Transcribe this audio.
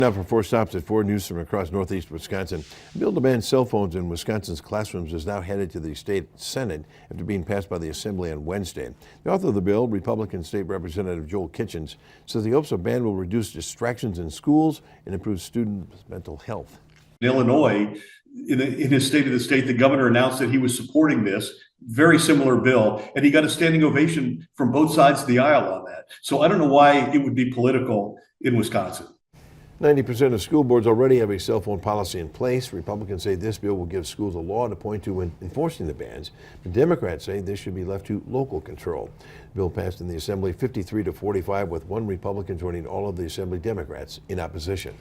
Now for 4 stops at 4 News from across northeast Wisconsin. A bill to ban cell phones in Wisconsin's classrooms is now headed to the state Senate after being passed by the Assembly on Wednesday. The author of the bill, Republican State Representative Joel Kitchens, says the hopes of ban will reduce distractions in schools and improve students' mental health. In Illinois, in his State of the State, the governor announced that he was supporting this very similar bill, and he got a standing ovation from both sides of the aisle on that. So I don't know why it would be political in Wisconsin. 90% of school boards already have a cell phone policy in place. Republicans say this bill will give schools a law to point to when enforcing the bans. But Democrats say this should be left to local control. The bill passed in the Assembly 53-45, with one Republican joining all of the Assembly Democrats in opposition.